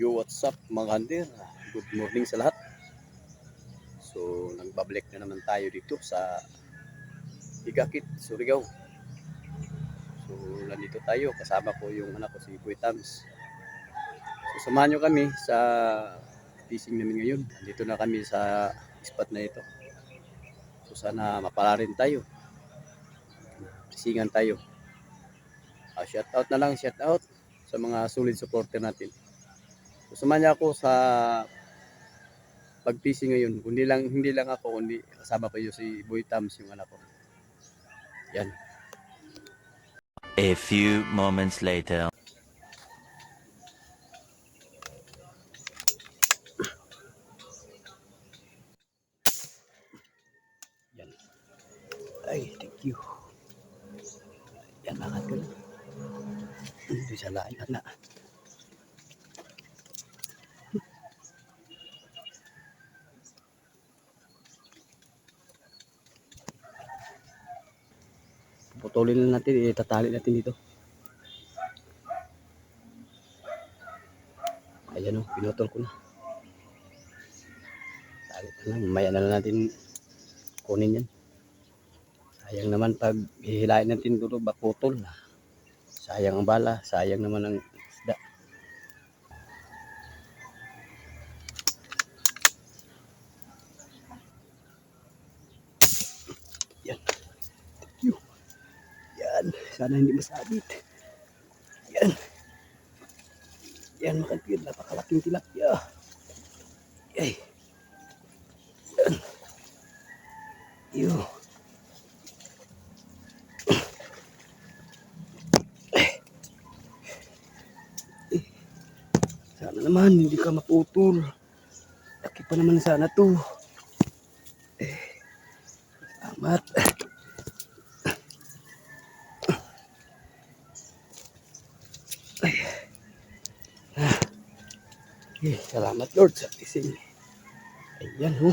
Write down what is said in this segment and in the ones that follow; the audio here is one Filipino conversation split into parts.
Yo, what's up mga hunter? Good morning sa lahat. So, nagbabalik na naman tayo dito sa Higakit, Surigao. So, nandito tayo. Kasama ko yung anak ko si Boy Tams. So, samahan nyo kami sa fishing namin ngayon. Dito na kami sa spot na ito. So, sana mapala rin tayo. Fishingan tayo. Shout out na lang, shout out sa mga solid supporter natin. So, samahan niya ako sa pag-fishing ngayon. Hindi lang ako, kundi kasama ko yung si Boy Tams, yung anak ko. Yan. A few moments later. Yan. Ay, thank you. Yan mga tol. Ito sa lain na. Putulin na natin, itatali natin dito. Ayan o, pinutol ko na. Tali na lang, mamaya na lang natin kunin yan. Sayang naman pag hihilain natin dito, bakutol. Sayang ang bala, sayang naman ang isda. Yan. Thank you. Yan, sana hindi masabit. Yan. Yan mga kapatid, napakalaking tilapia. Ay. Yan. Yo. Sana naman hindi ka maputol. Laki pa naman sana to. Salamat. Salamat Lord sa fishing. Ayan ho.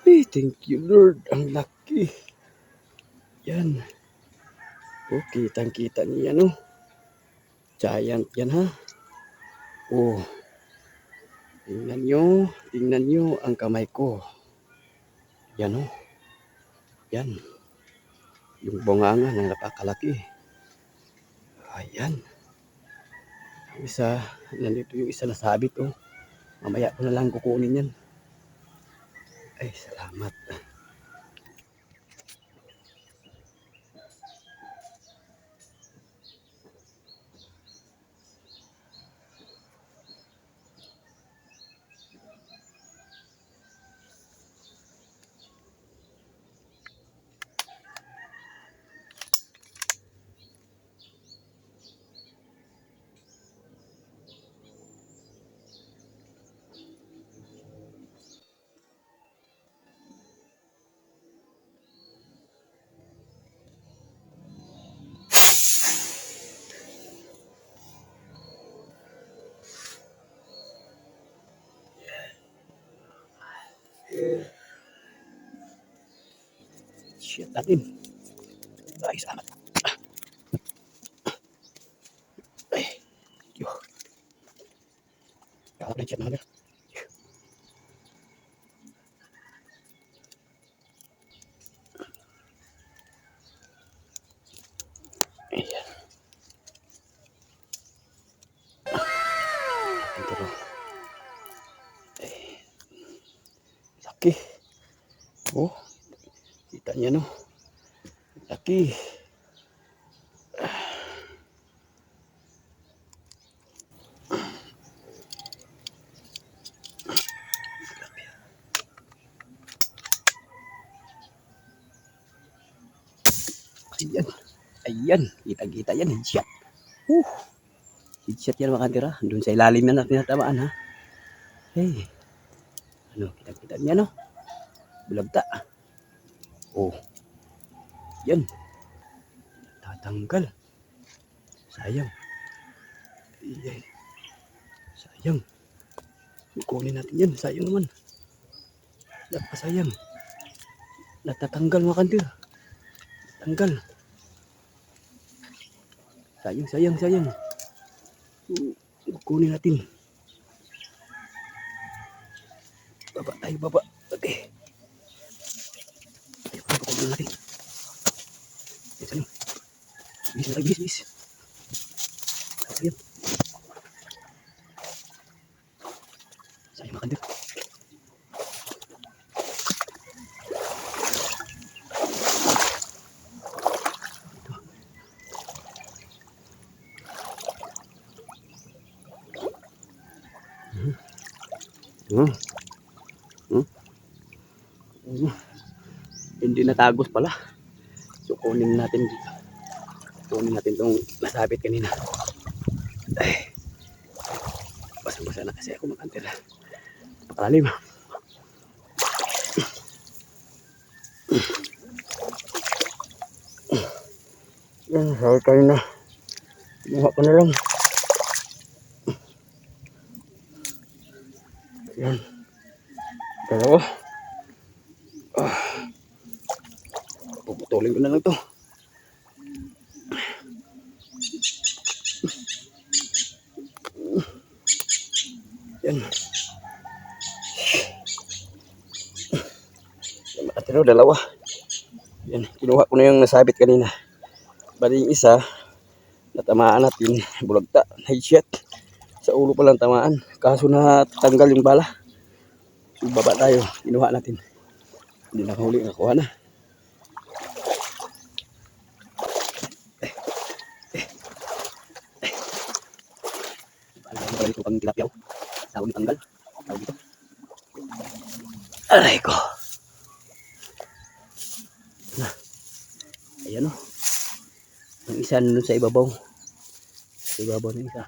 Thank you Lord. Ang laki. Yan. Okay, kitang-kita niya no. Giant yan ha. Oh. Tingnan nyo ang kamay ko. Yan oh. Yan. Yung bunganga ng napakalaki. Ayan. Ang isa, nandito yung isa nasabit oh. Mamaya ko na lang kukunin yan. Ay, salamat. Shit natin. Ay, salamat. Ay, yo. Kaya na chat mga. Ayan. Ito ro. Laki. Oh. Kita niya no. Laki. Ayan. Ayan. Kita-kita yan. Headshot. Headshot yan mga tira. Doon sa ilalim na natin natamaan ha. Hey. Ano, kita-kita niya no. Bulagta. Oh. Yan. Tatanggal. Sayang. Ayan. Sayang. Kunin natin yan. Sayang naman. Napasayang. Natatanggal mga kandir. Tanggal. Sayang. Kunin natin. Baba tayo, baba. Okay. Kunin natin. Ito na. Bis na tayo, bis. Ayan. Sayang makandir. Hindi natagos pala. So kunin natin dito. Kunin natin itong nasabit kanina. Ay, basang-basa na kasi ako mag-antira. Napakalalim. Yan, sabi tayo na. Kumuha ko na lang. Yan. Dalawa. Puputulin ko na lang to. Yan. Yan, makatiro, dalawa. Yan, kinuha ko na yung nasabit kanina. Bali yung isa, natamaan natin, bulagta, headshot. Sa ulo pa lang tamaan. Kaso na tanggal yung bala. So, baba tayo, kinuha natin. Hindi nakahuli, nakuha na. Alam ko pang tilapyaw. Tawag ni tanggal. Tawag dito. Aray ko. Ayan o. Ang isa nandun sa ibabaw. Sa ibabaw ng isa.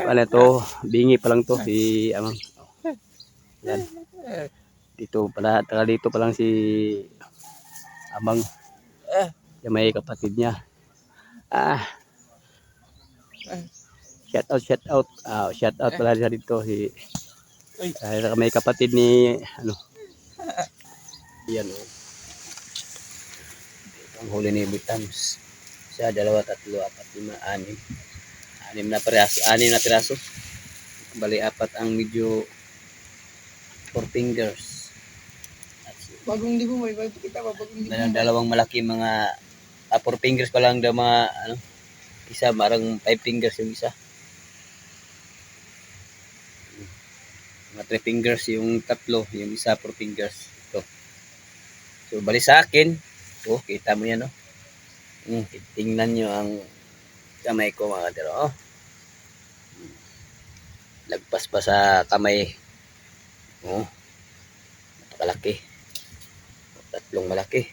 Ano to? Bingi pa lang to si Amang. Yan. Dito pala, taga dito pa lang si Amang. Yung may kapatid niya. Shout out. Shout out pala siya dito si may kapatid ni ano. Yan o. Ang huli ni Bitams. Siya, 2, 3, 4, 5, 6. 6 na piraso. 6 na piraso. Bali 4 ang medyo 4 fingers. Bagong libo mo, kita ba bagong libo? Dalawang malaki mga 4 fingers pa lang daw mga ano. Isa marang 5 fingers yung isa. Mga 3 fingers yung tatlo, yung isa 4 fingers. Ito. So bali sa akin, kita mo yan, no? Tingnan nyo ang kamay ko, mga katero. Lagpas pa sa kamay. Napakalaki. 3 malaki.